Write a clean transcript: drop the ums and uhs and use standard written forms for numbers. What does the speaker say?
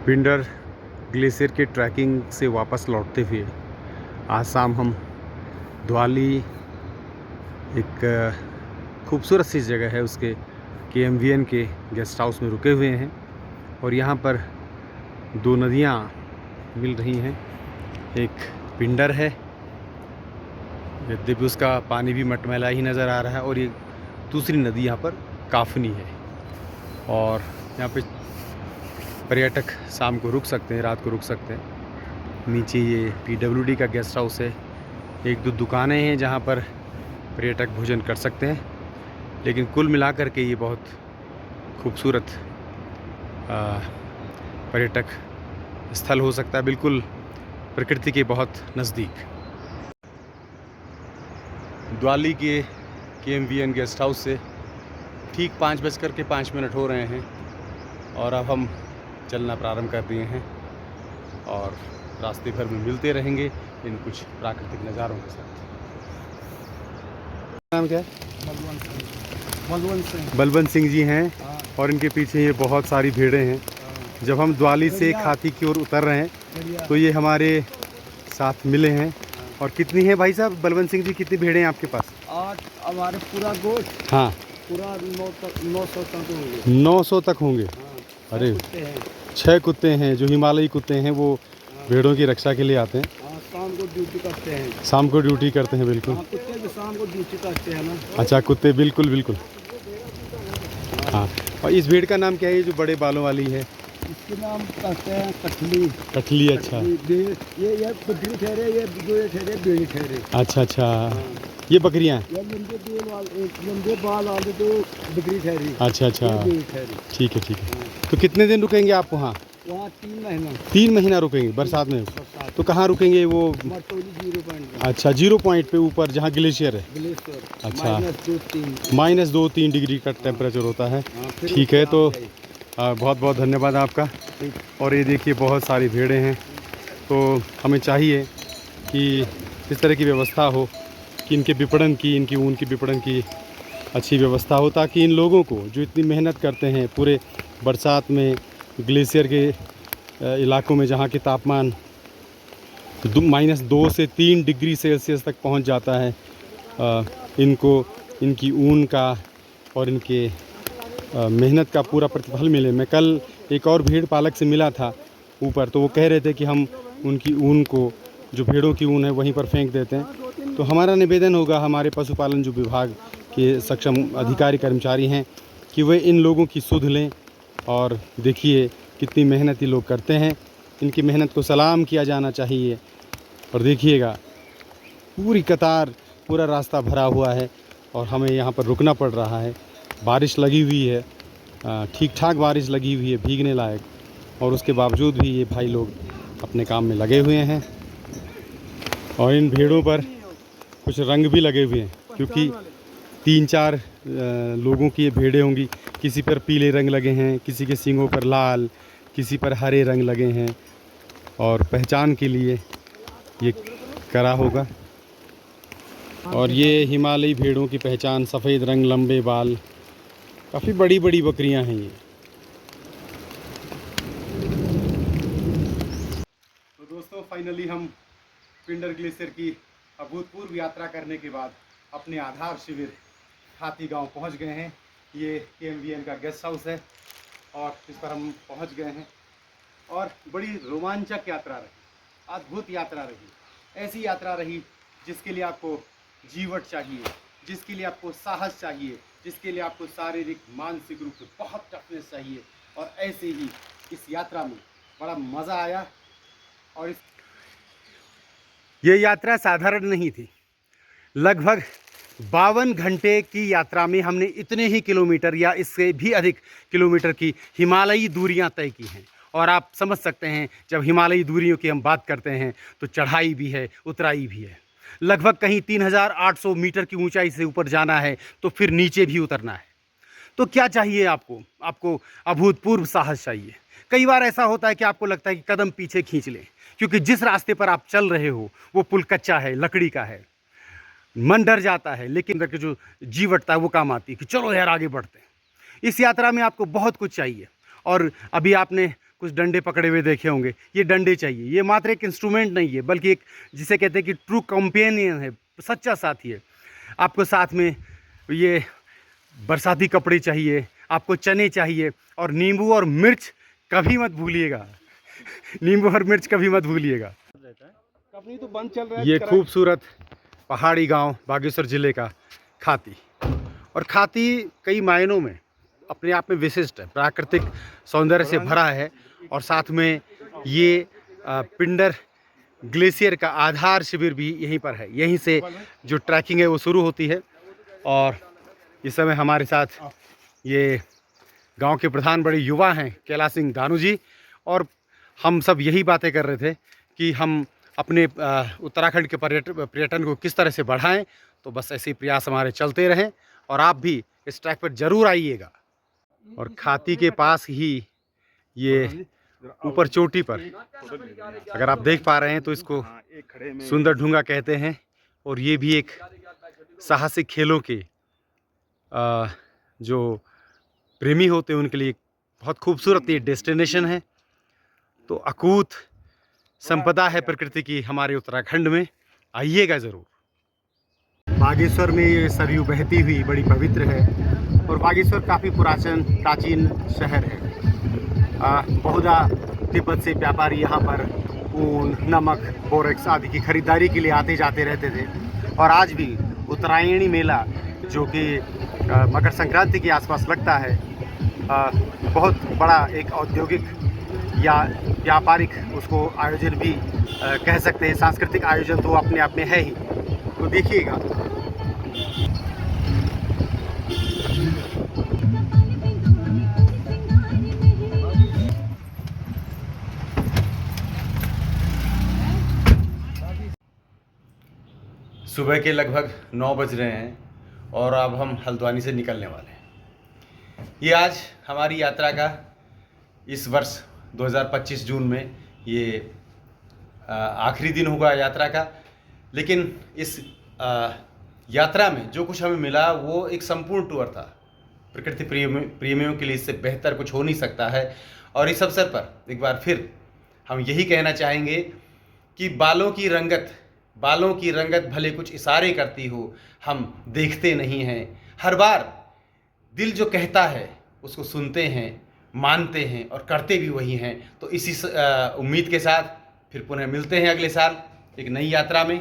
Pindar glacier के trekking से वापस लौटते हुए आज शाम हम द्वाली एक खूबसूरत सी जगह है उसके KMVN के गेस्ट हाउस में रुके हुए हैं और यहाँ पर दो नदियाँ मिल रही हैं। एक पिंडर है, यद्यपि उसका पानी भी मटमैला ही नज़र आ रहा है, और ये दूसरी नदी यहाँ पर काफनी है। और यहाँ पे पर्यटक शाम को रुक सकते हैं, रात को रुक सकते हैं। नीचे ये PWD का गेस्ट हाउस है। एक दो दुकानें हैं जहाँ पर पर्यटक भोजन कर सकते हैं, लेकिन कुल मिलाकर के ये बहुत खूबसूरत पर्यटक स्थल हो सकता है, बिल्कुल प्रकृति के बहुत नज़दीक। द्वाली के KMVN गेस्ट हाउस से ठीक 5:05 हो रहे हैं और अब हम चलना प्रारंभ कर दिए हैं और रास्ते भर में मिलते रहेंगे इन कुछ प्राकृतिक नज़ारों के साथ। नाम क्या है? बलवंत सिंह जी हैं और इनके पीछे ये बहुत सारी भेड़ें हैं। जब हम द्वाली से खाती की ओर उतर रहे हैं तो ये हमारे साथ मिले हैं। और कितनी है भाई साहब बलवंत सिंह जी, कितनी भेड़ें हैं आपके पास? 8 हमारे पूरा गोश्त। हाँ, पूरा 900 तक होंगे। 900 तक होंगे। हाँ, अरे 6 कुत्ते हैं। 6 कुत्ते हैं जो हिमालयी कुत्ते हैं, वो भेड़ों की रक्षा के लिए आते हैं। हाँ, शाम को ड्यूटी करते हैं। शाम को ड्यूटी करते हैं, बिल्कुल। हाँ, कुत्ते भी शाम को ड्यूटी करते हैं ना। अच्छा, कुत्ते बिल्कुल बिल्कुल। हाँ, और इस भेड़ का नाम क्या है, ये जो बड़े बालों वाली है? इसके नाम कहते हैं कठली। कठली। अच्छा, ये बकरी ठहरे, ये जो ठहरे बेड़ी ठहरे। अच्छा अच्छा, ये बकरियाँ हैं। ये लंबे बाल वाले तो बकरी ठहरी। अच्छा अच्छा, ये बेड़ी ठहरी। ठीक है ठीक है। तो कितने दिन रुकेंगे आप वहाँ? वहाँ 3 महीना। 3 महीना रुकेंगे बरसात में? तो कहाँ रुकेंगे वो? मटोली 0 पॉइंट। अच्छा, 0 पॉइंट पे ऊपर जहाँ ग्लेशियर है। ग्लेशियर। अच्छा, -2-3 डिग्री का टेम्परेचर होता है। ठीक है, तो बहुत बहुत धन्यवाद आपका। और ये देखिए बहुत सारी भेड़ें हैं, तो हमें चाहिए कि इस तरह की व्यवस्था हो कि इनके विपणन की, इनकी ऊन की विपणन की अच्छी व्यवस्था हो, ताकि इन लोगों को जो इतनी मेहनत करते हैं पूरे बरसात में ग्लेशियर के इलाकों में जहाँ के तापमान -2 से 3 डिग्री सेल्सियस तक पहुँच जाता है, इनको इनकी ऊन का और इनके मेहनत का पूरा प्रतिफल मिले। मैं कल एक और भेड़ पालक से मिला था ऊपर, तो वो कह रहे थे कि हम उनकी ऊन को, जो भेड़ों की ऊन है, वहीं पर फेंक देते हैं। तो हमारा निवेदन होगा हमारे पशुपालन जो विभाग के सक्षम अधिकारी कर्मचारी हैं कि वे इन लोगों की सुध लें। और देखिए कितनी मेहनत ये लोग करते हैं, इनकी मेहनत को सलाम किया जाना चाहिए। और देखिएगा पूरी कतार, पूरा रास्ता भरा हुआ है और हमें यहाँ पर रुकना पड़ रहा है। बारिश लगी हुई है, ठीक ठाक बारिश लगी हुई है, भीगने लायक, और उसके बावजूद भी ये भाई लोग अपने काम में लगे हुए हैं। और इन भेड़ों पर कुछ रंग भी लगे हुए हैं, क्योंकि 3-4 लोगों की ये भेड़ें होंगी। किसी पर पीले रंग लगे हैं, किसी के सींगों पर लाल, किसी पर हरे रंग लगे हैं, और पहचान के लिए ये करा होगा। और ये हिमालयी भेड़ों की पहचान, सफ़ेद रंग, लंबे बाल, काफ़ी बड़ी बड़ी बकरियां हैं ये। तो दोस्तों, फाइनली हम पिंडर ग्लेशियर की अभूतपूर्व यात्रा करने के बाद अपने आधार शिविर हाथी गांव पहुंच गए हैं। ये KMVN का गेस्ट हाउस है और इस पर हम पहुंच गए हैं। और बड़ी रोमांचक यात्रा रही, अद्भुत यात्रा रही। ऐसी यात्रा रही जिसके लिए आपको जीवट चाहिए, जिसके लिए आपको साहस चाहिए, जिसके लिए आपको शारीरिक मानसिक रूप से बहुत टफनेस चाहिए। और ऐसे ही इस यात्रा में बड़ा मज़ा आया। और ये यात्रा साधारण नहीं थी। लगभग 52 घंटे की यात्रा में हमने इतने ही किलोमीटर या इससे भी अधिक किलोमीटर की हिमालयी दूरियां तय की हैं। और आप समझ सकते हैं, जब हिमालयी दूरियों की हम बात करते हैं तो चढ़ाई भी है, उतराई भी है। लगभग कहीं 3800 मीटर की ऊंचाई से ऊपर जाना है तो फिर नीचे भी उतरना है। तो क्या चाहिए आपको? आपको अभूतपूर्व साहस चाहिए। कई बार ऐसा होता है कि आपको लगता है कि कदम पीछे खींच लें, क्योंकि जिस रास्ते पर आप चल रहे हो वो पुल कच्चा है, लकड़ी का है, मन डर जाता है, लेकिन अंदर की जो जीवटता है वो काम आती है कि चलो यार आगे बढ़ते हैं। इस यात्रा में आपको बहुत कुछ चाहिए। और अभी आपने कुछ डंडे पकड़े हुए देखे होंगे। ये डंडे चाहिए, ये मात्र एक इंस्ट्रूमेंट नहीं है बल्कि एक जिसे कहते हैं कि ट्रू कंपेनियन है, सच्चा साथी है। आपको साथ में ये बरसाती कपड़े चाहिए, आपको चने चाहिए और नींबू और मिर्च कभी मत भूलिएगा। नींबू और मिर्च कभी मत भूलिएगा। कंपनी तो बंद चल रहा है। ये खूबसूरत पहाड़ी गांव बागेश्वर ज़िले का खाती, और खाती कई मायनों में अपने आप में विशिष्ट है, प्राकृतिक सौंदर्य से भरा है। और साथ में ये पिंडर ग्लेशियर का आधार शिविर भी यहीं पर है। यहीं से जो ट्रैकिंग है वो शुरू होती है। और इस समय हमारे साथ ये गांव के प्रधान बड़े युवा हैं, कैलाश सिंह दानू जी, और हम सब यही बातें कर रहे थे कि हम अपने उत्तराखंड के पर्यटन को किस तरह से बढ़ाएं। तो बस ऐसे ही प्रयास हमारे चलते रहें और आप भी इस ट्रैक पर ज़रूर आइएगा। और खाती के पास ही ये ऊपर चोटी पर अगर आप देख पा रहे हैं तो इसको सुंदर ढूंगा कहते हैं। और ये भी एक साहसिक खेलों के जो प्रेमी होते हैं उनके लिए बहुत खूबसूरत ये डेस्टिनेशन है। तो अकूत संपदा है प्रकृति की हमारे उत्तराखंड में, आइएगा ज़रूर। बागेश्वर में ये सरयू बहती हुई बड़ी पवित्र है। और बागेश्वर काफ़ी प्राचीन शहर है। बहुधा तिब्बत से व्यापारी यहाँ पर ऊन, नमक, बोरेक्स आदि की खरीदारी के लिए आते जाते रहते थे। और आज भी उत्तरायणी मेला जो कि मकर संक्रांति के आसपास लगता है, बहुत बड़ा एक औद्योगिक या व्यापारिक उसको आयोजन भी कह सकते हैं। सांस्कृतिक आयोजन तो अपने आप में है ही। तो देखिएगा। सुबह के लगभग 9 बज रहे हैं और अब हम हल्द्वानी से निकलने वाले हैं। ये आज हमारी यात्रा का इस वर्ष 2025 जून में ये आखिरी दिन होगा यात्रा का। लेकिन इस यात्रा में जो कुछ हमें मिला वो एक संपूर्ण टूर था। प्रकृति प्रेमियों के लिए इससे बेहतर कुछ हो नहीं सकता है। और इस अवसर पर एक बार फिर हम यही कहना चाहेंगे कि बालों की रंगत भले कुछ इशारे करती हो, हम देखते नहीं हैं। हर बार दिल जो कहता है उसको सुनते हैं, मानते हैं और करते भी वही हैं। तो इसी उम्मीद के साथ फिर पुनः मिलते हैं अगले साल एक नई यात्रा में।